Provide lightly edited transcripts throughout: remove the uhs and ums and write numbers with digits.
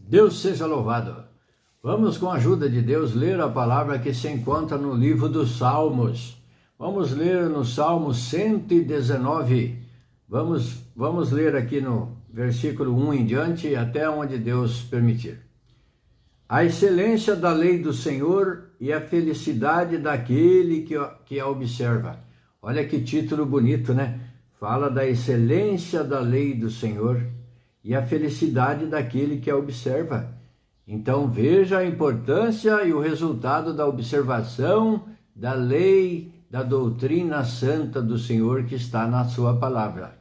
Deus seja louvado. Vamos, com a ajuda de Deus, ler a palavra que se encontra no livro dos Salmos. Vamos ler no Salmo 119. Vamos ler aqui no versículo 1 em diante, até onde Deus permitir. A excelência da lei do Senhor e a felicidade daquele que a observa. Olha que título bonito, né? Fala da excelência da lei do Senhor e a felicidade daquele que a observa. Então veja a importância e o resultado da observação da lei, da doutrina santa do Senhor que está na sua palavra.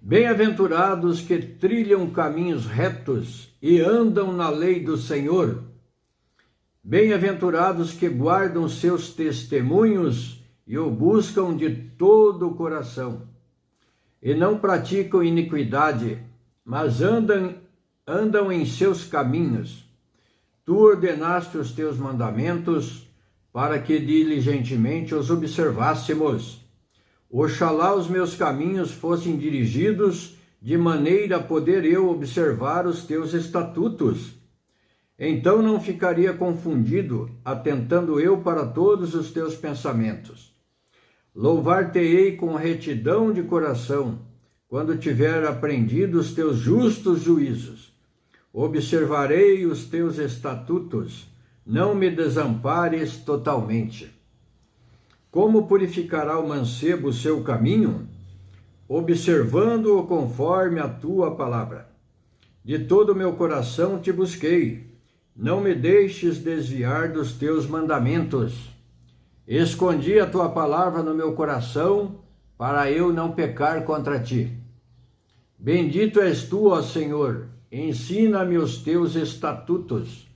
Bem-aventurados que trilham caminhos retos e andam na lei do Senhor. Bem-aventurados que guardam seus testemunhos e o buscam de todo o coração, e não praticam iniquidade, mas andam em seus caminhos. Tu ordenaste os teus mandamentos para que diligentemente os observássemos. Oxalá os meus caminhos fossem dirigidos de maneira a poder eu observar os teus estatutos. Então não ficaria confundido, atentando eu para todos os teus pensamentos. Louvar-te-ei com retidão de coração, quando tiver aprendido os teus justos juízos. Observarei os teus estatutos, não me desampares totalmente. Como purificará o mancebo o seu caminho? Observando-o conforme a tua palavra. De todo o meu coração te busquei, não me deixes desviar dos teus mandamentos. Escondi a tua palavra no meu coração, para eu não pecar contra ti. Bendito és tu, ó Senhor, ensina-me os teus estatutos.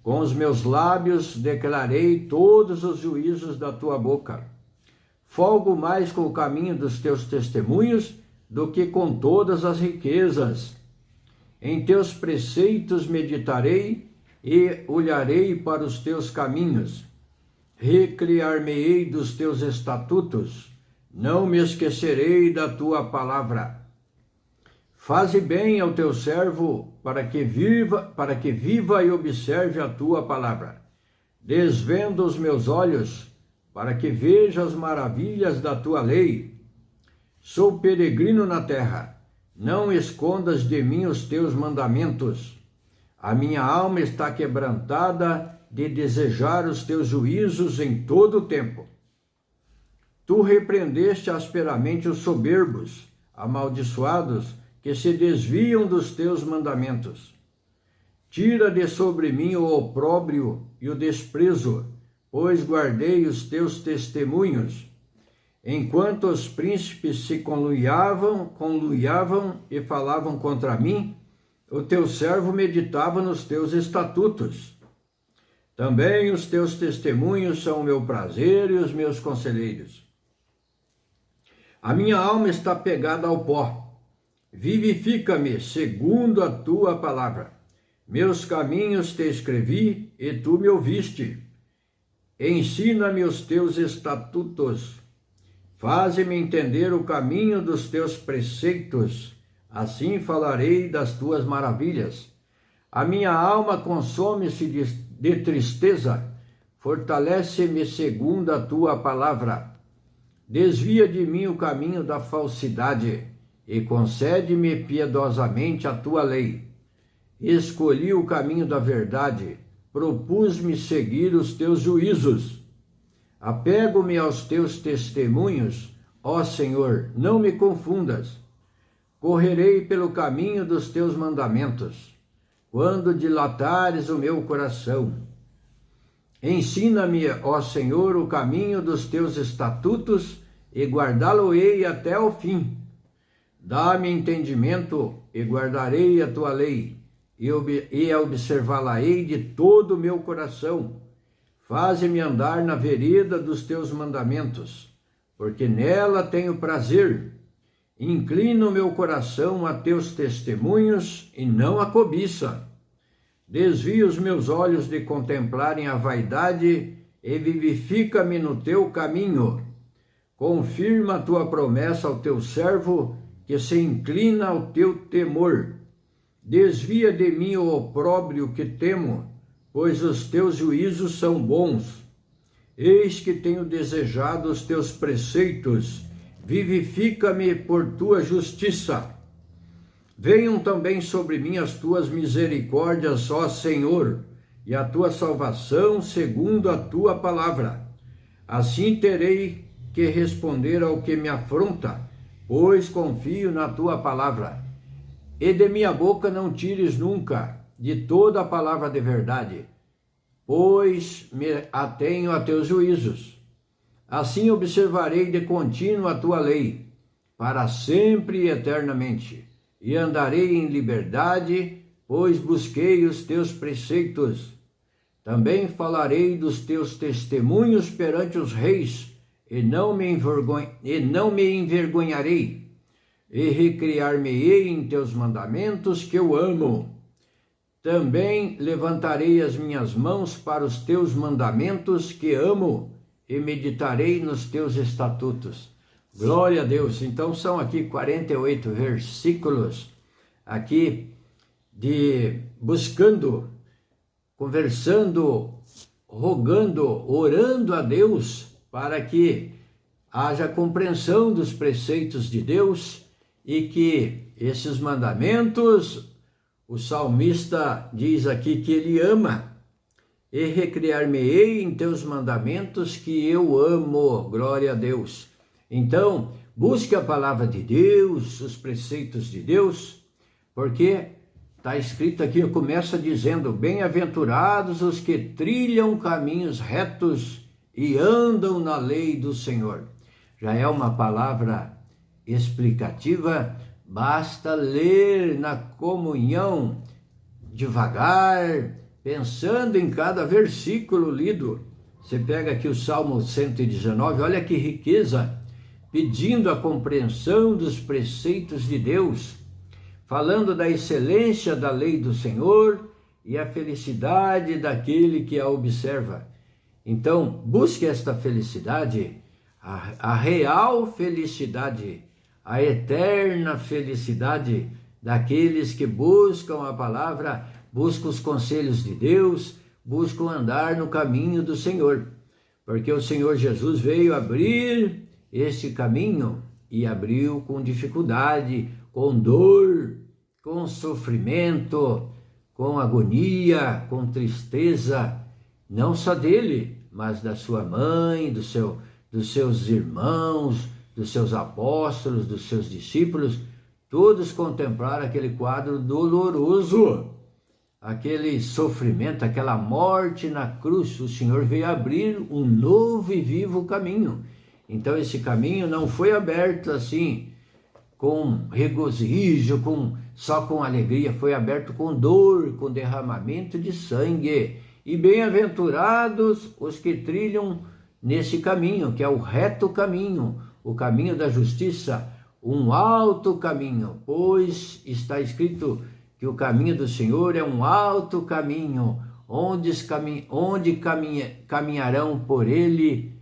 Com os meus lábios declarei todos os juízos da tua boca. Folgo mais com o caminho dos teus testemunhos do que com todas as riquezas. Em teus preceitos meditarei e olharei para os teus caminhos. Recriar-me-ei dos teus estatutos, não me esquecerei da tua palavra. Faze bem ao teu servo, para que viva e observe a tua palavra. Desvenda os meus olhos, para que veja as maravilhas da tua lei. Sou peregrino na terra, não escondas de mim os teus mandamentos. A minha alma está quebrantada de desejar os teus juízos em todo o tempo. Tu repreendeste asperamente os soberbos, amaldiçoados, que se desviam dos teus mandamentos. Tira de sobre mim o opróbrio e o desprezo, pois guardei os teus testemunhos. Enquanto os príncipes se conluiavam e falavam contra mim, o teu servo meditava nos teus estatutos. Também os teus testemunhos são o meu prazer e os meus conselheiros. A minha alma está pegada ao pó. Vivifica-me segundo a tua palavra. Meus caminhos te escrevi e tu me ouviste. Ensina-me os teus estatutos. Faze-me entender o caminho dos teus preceitos. Assim falarei das tuas maravilhas. A minha alma consome-se de tristeza. Fortalece-me segundo a tua palavra. Desvia de mim o caminho da falsidade e concede-me piedosamente a tua lei. Escolhi o caminho da verdade, propus-me seguir os teus juízos. Apego-me aos teus testemunhos, ó Senhor, não me confundas. Correrei pelo caminho dos teus mandamentos, quando dilatares o meu coração. Ensina-me, ó Senhor, o caminho dos teus estatutos e guardá-lo-ei até o fim. Dá-me entendimento e guardarei a tua lei, e a observá-la-ei de todo o meu coração. Faze-me andar na vereda dos teus mandamentos, porque nela tenho prazer. Inclina o meu coração a teus testemunhos e não a cobiça. Desvia os meus olhos de contemplarem a vaidade e vivifica-me no teu caminho. Confirma a tua promessa ao teu servo, que se inclina ao teu temor. Desvia de mim o opróbrio que temo, pois os teus juízos são bons. Eis que tenho desejado os teus preceitos, vivifica-me por tua justiça. Venham também sobre mim as tuas misericórdias, ó Senhor, e a tua salvação segundo a tua palavra. Assim terei que responder ao que me afronta, pois confio na tua palavra. E de minha boca não tires nunca de toda a palavra de verdade, pois me atenho a teus juízos. Assim observarei de contínuo a tua lei, para sempre e eternamente, e andarei em liberdade, pois busquei os teus preceitos. Também falarei dos teus testemunhos perante os reis, e não me envergonharei, e recriar-me-ei em teus mandamentos que eu amo. Também levantarei as minhas mãos para os teus mandamentos que amo, e meditarei nos teus estatutos. Glória a Deus. Então são aqui 48 versículos aqui de buscando, conversando, rogando, orando a Deus para que haja compreensão dos preceitos de Deus e que esses mandamentos, o salmista diz aqui que ele ama. E recriar-me-ei em teus mandamentos que eu amo. Glória a Deus. Então, busque a palavra de Deus, os preceitos de Deus, porque está escrito aqui, começa dizendo: bem-aventurados os que trilham caminhos retos e andam na lei do Senhor. Já é uma palavra explicativa, basta ler na comunhão, devagar, pensando em cada versículo lido. Você pega aqui o Salmo 119, olha que riqueza, pedindo a compreensão dos preceitos de Deus, falando da excelência da lei do Senhor e a felicidade daquele que a observa. Então, busque esta felicidade, a real felicidade, a eterna felicidade daqueles que buscam a palavra, buscam os conselhos de Deus, buscam andar no caminho do Senhor, porque o Senhor Jesus veio abrir esse caminho e abriu com dificuldade, com dor, com sofrimento, com agonia, com tristeza, não só dele, mas da sua mãe, dos seus irmãos, dos seus apóstolos, dos seus discípulos. Todos contemplaram aquele quadro doloroso, aquele sofrimento, aquela morte na cruz. O Senhor veio abrir um novo e vivo caminho. Então esse caminho não foi aberto assim, com regozijo, só com alegria, foi aberto com dor, com derramamento de sangue. E bem-aventurados os que trilham nesse caminho, que é o reto caminho, o caminho da justiça, um alto caminho, pois está escrito que o caminho do Senhor é um alto caminho, onde caminharão por ele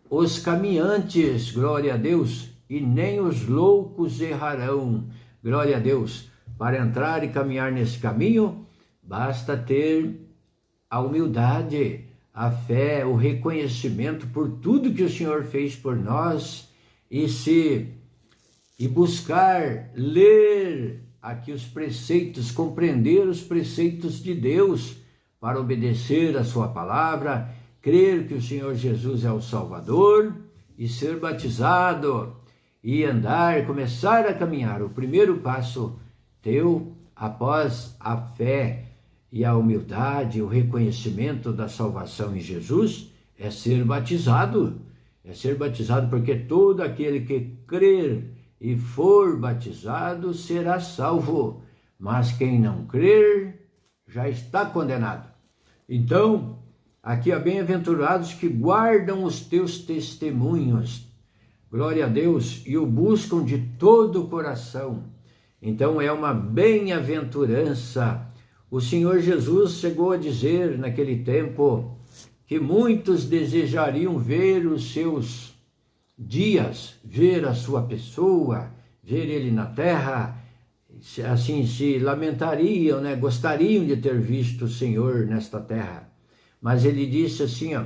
os caminhantes, glória a Deus, e nem os loucos errarão, glória a Deus. Para entrar e caminhar nesse caminho, basta ter a humildade, a fé, o reconhecimento por tudo que o Senhor fez por nós e buscar ler aqui os preceitos, compreender os preceitos de Deus para obedecer a sua palavra, crer que o Senhor Jesus é o Salvador e ser batizado e andar, começar a caminhar. O primeiro passo teu, após a fé e a humildade, o reconhecimento da salvação em Jesus, é ser batizado. É ser batizado, porque todo aquele que crer e for batizado será salvo, mas quem não crer já está condenado. Então, aqui há bem-aventurados que guardam os teus testemunhos, glória a Deus, e o buscam de todo o coração. Então é uma bem-aventurança. O Senhor Jesus chegou a dizer naquele tempo que muitos desejariam ver os seus dias, ver a sua pessoa, ver ele na terra, assim se lamentariam, né? Gostariam de ter visto o Senhor nesta terra. Mas ele disse assim, ó,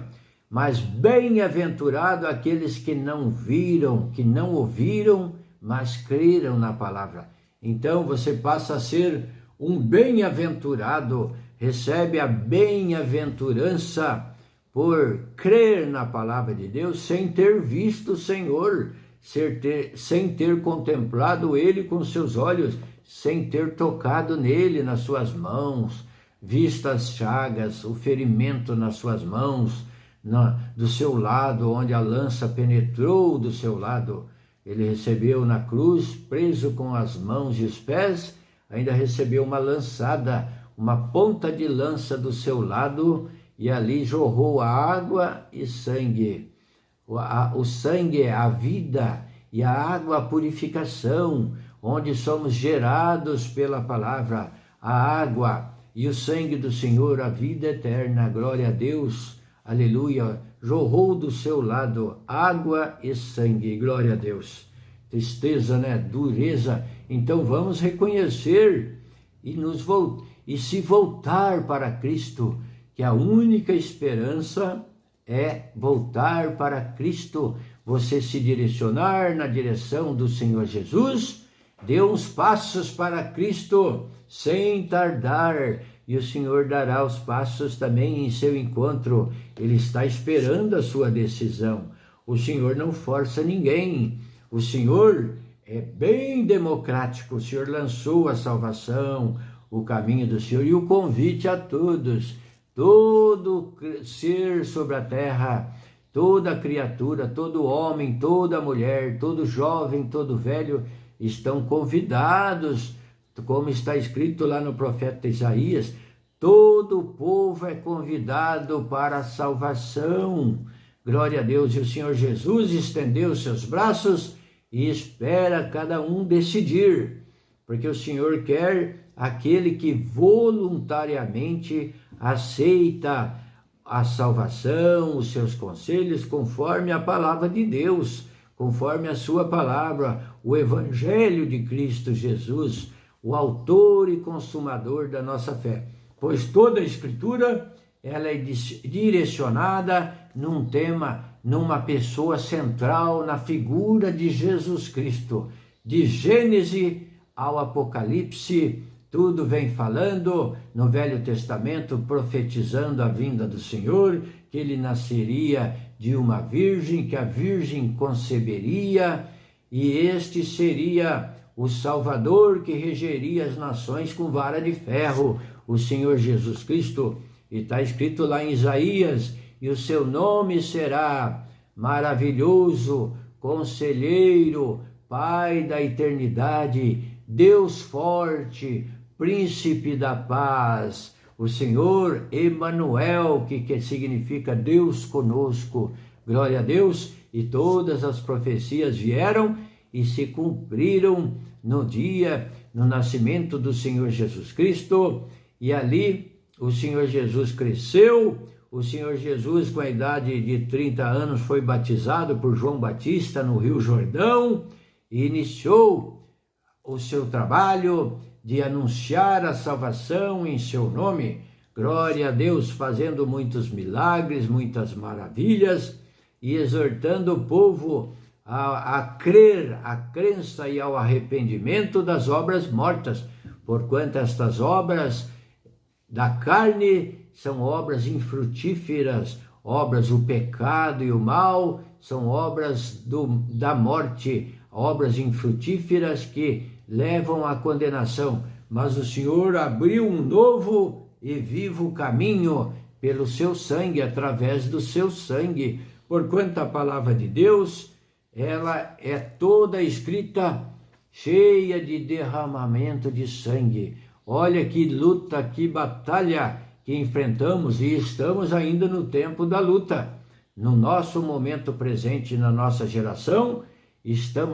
mas bem-aventurado aqueles que não viram, que não ouviram, mas creram na palavra. Então você passa a ser um bem-aventurado, recebe a bem-aventurança por crer na palavra de Deus sem ter visto o Senhor, sem ter contemplado Ele com seus olhos, sem ter tocado nele nas suas mãos, visto as chagas, o ferimento nas suas mãos, do seu lado, onde a lança penetrou do seu lado. Ele recebeu na cruz, preso com as mãos e os pés, ainda recebeu uma lançada, uma ponta de lança do seu lado, e ali jorrou a água e sangue. O sangue é a vida, e a água a purificação, onde somos gerados pela palavra. A água e o sangue do Senhor, a vida eterna, glória a Deus, aleluia, jorrou do seu lado água e sangue, glória a Deus. Tristeza, né? Dureza. Então vamos reconhecer e se voltar para Cristo, que a única esperança é voltar para Cristo. Você se direcionar na direção do Senhor Jesus, dê uns passos para Cristo, sem tardar, e o Senhor dará os passos também em seu encontro. Ele está esperando a sua decisão. O Senhor não força ninguém. O Senhor é bem democrático. O Senhor lançou a salvação, o caminho do Senhor e o convite a todos. Todo ser sobre a terra, toda criatura, todo homem, toda mulher, todo jovem, todo velho, estão convidados, como está escrito lá no profeta Isaías, todo o povo é convidado para a salvação. Glória a Deus. E o Senhor Jesus estendeu seus braços e espera cada um decidir, porque o Senhor quer aquele que voluntariamente aceita a salvação, os seus conselhos, conforme a palavra de Deus, conforme a sua palavra, o Evangelho de Cristo Jesus, o autor e consumador da nossa fé. Pois toda a Escritura, ela é direcionada num tema, numa pessoa central, na figura de Jesus Cristo. De Gênesis ao Apocalipse, tudo vem falando no Velho Testamento, profetizando a vinda do Senhor, que ele nasceria de uma virgem, que a virgem conceberia, e este seria o Salvador que regeria as nações com vara de ferro, o Senhor Jesus Cristo. E está escrito lá em Isaías, e o seu nome será Maravilhoso, Conselheiro, Pai da Eternidade, Deus Forte, Príncipe da Paz, o Senhor Emanuel, que significa Deus conosco. Glória a Deus. E todas as profecias vieram e se cumpriram no nascimento do Senhor Jesus Cristo. E ali o Senhor Jesus cresceu. O Senhor Jesus, com a idade de 30 anos, foi batizado por João Batista no Rio Jordão e iniciou o seu trabalho de anunciar a salvação em seu nome. Glória a Deus, fazendo muitos milagres, muitas maravilhas e exortando o povo a crer, a crença e ao arrependimento das obras mortas, porquanto estas obras da carne são obras infrutíferas, obras, o pecado e o mal são obras da morte, obras infrutíferas que levam à condenação. Mas o Senhor abriu um novo e vivo caminho pelo seu sangue, através do seu sangue, porquanto a palavra de Deus, ela é toda escrita cheia de derramamento de sangue. Olha que luta, que batalha que enfrentamos, e estamos ainda no tempo da luta. No nosso momento presente, na nossa geração,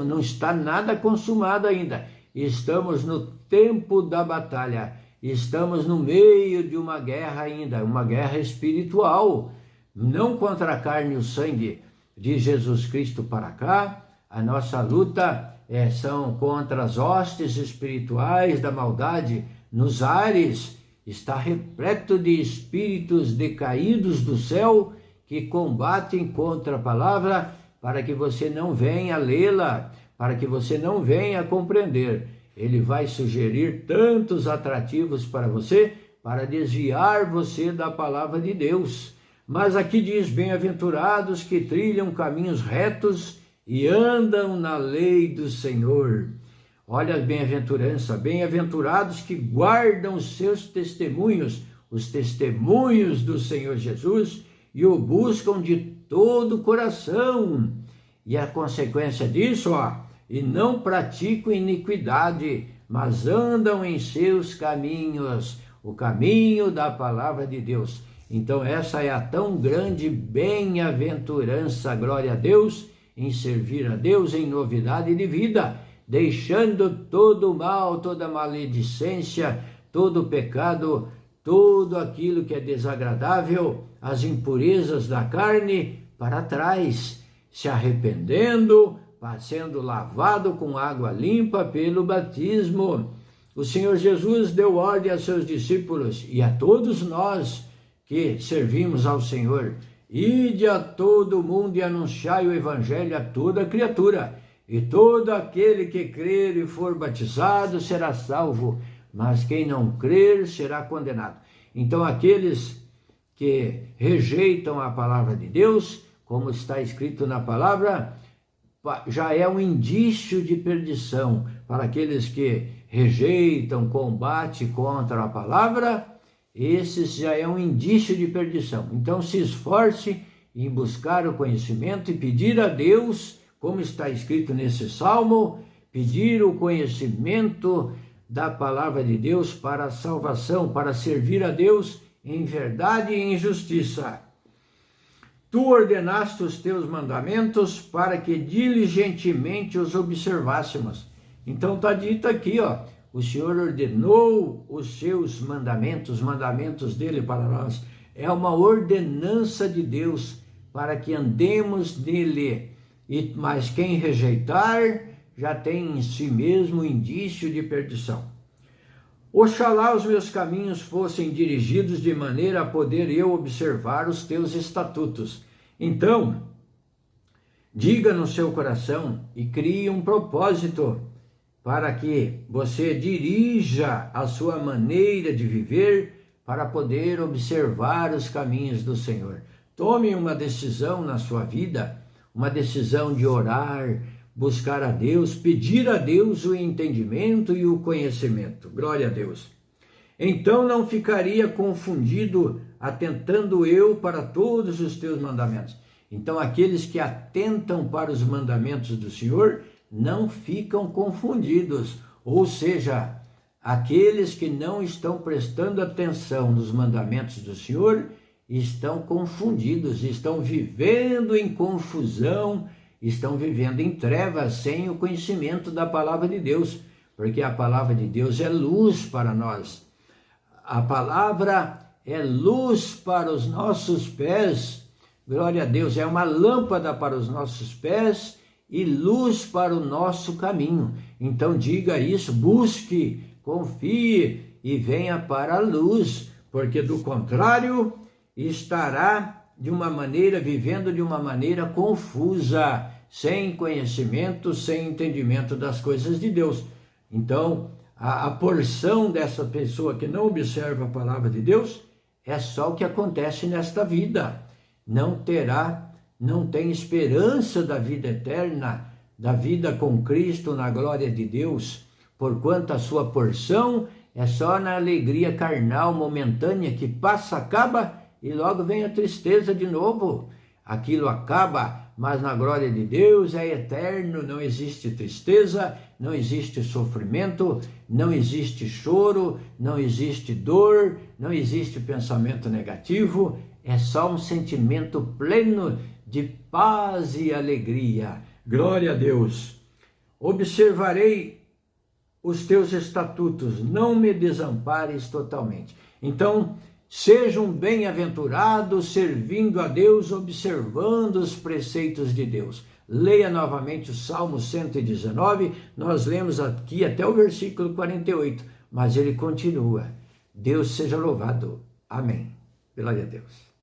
não está nada consumado ainda. Estamos no tempo da batalha. Estamos no meio de uma guerra ainda, uma guerra espiritual, não contra a carne e o sangue. De Jesus Cristo para cá, a nossa luta são contra as hostes espirituais da maldade nos ares. Está repleto de espíritos decaídos do céu que combatem contra a palavra para que você não venha lê-la, para que você não venha compreender. Ele vai sugerir tantos atrativos para você, para desviar você da palavra de Deus. Mas aqui diz: bem-aventurados que trilham caminhos retos e andam na lei do Senhor. Olha a bem-aventurança: bem-aventurados que guardam os seus testemunhos, os testemunhos do Senhor Jesus, e o buscam de todo o coração. E a consequência disso, e não praticam iniquidade, mas andam em seus caminhos, o caminho da palavra de Deus. Então essa é a tão grande bem-aventurança, glória a Deus, em servir a Deus em novidade de vida, deixando todo o mal, toda a maledicência, todo o pecado, tudo aquilo que é desagradável, as impurezas da carne para trás, se arrependendo, sendo lavado com água limpa pelo batismo. O Senhor Jesus deu ordem a seus discípulos e a todos nós que servimos ao Senhor: ide a todo o mundo e anunciai o evangelho a toda criatura, e todo aquele que crer e for batizado será salvo, mas quem não crer será condenado. Então aqueles que rejeitam a palavra de Deus, como está escrito na palavra, já é um indício de perdição. Para aqueles que rejeitam, combatem contra a palavra, esses já é um indício de perdição. Então se esforce em buscar o conhecimento e pedir a Deus, como está escrito nesse salmo, pedir o conhecimento da palavra de Deus para a salvação, para servir a Deus em verdade e em justiça. Tu ordenaste os teus mandamentos para que diligentemente os observássemos. Então está dito aqui, o Senhor ordenou os seus mandamentos, os mandamentos dele para nós. É uma ordenança de Deus para que andemos nele. Mas quem rejeitar já tem em si mesmo indício de perdição. Oxalá os meus caminhos fossem dirigidos de maneira a poder eu observar os teus estatutos. Então, diga no seu coração e crie um propósito para que você dirija a sua maneira de viver para poder observar os caminhos do Senhor. Tome uma decisão na sua vida, uma decisão de orar, buscar a Deus, pedir a Deus o entendimento e o conhecimento. Glória a Deus. Então não ficaria confundido, atentando eu para todos os teus mandamentos. Então aqueles que atentam para os mandamentos do Senhor não ficam confundidos. Ou seja, aqueles que não estão prestando atenção nos mandamentos do Senhor estão confundidos, estão vivendo em confusão, estão vivendo em trevas, sem o conhecimento da palavra de Deus, porque a palavra de Deus é luz para nós. A palavra é luz para os nossos pés, glória a Deus, é uma lâmpada para os nossos pés e luz para o nosso caminho. Então diga isso, busque, confie e venha para a luz, porque do contrário estará vivendo de uma maneira confusa, sem conhecimento, sem entendimento das coisas de Deus. Então, a porção dessa pessoa que não observa a palavra de Deus é só o que acontece nesta vida. Não tem esperança da vida eterna, da vida com Cristo na glória de Deus, porquanto a sua porção é só na alegria carnal momentânea que passa, acaba e logo vem a tristeza de novo. Aquilo acaba, mas na glória de Deus é eterno, não existe tristeza, não existe sofrimento, não existe choro, não existe dor, não existe pensamento negativo, é só um sentimento pleno de paz e alegria. Glória a Deus. Observarei os teus estatutos, não me desampares totalmente. Então, sejam bem-aventurados, servindo a Deus, observando os preceitos de Deus. leia novamente o Salmo 119, nós lemos aqui até o versículo 48, mas ele continua. Deus seja louvado. Amém. Glória a Deus.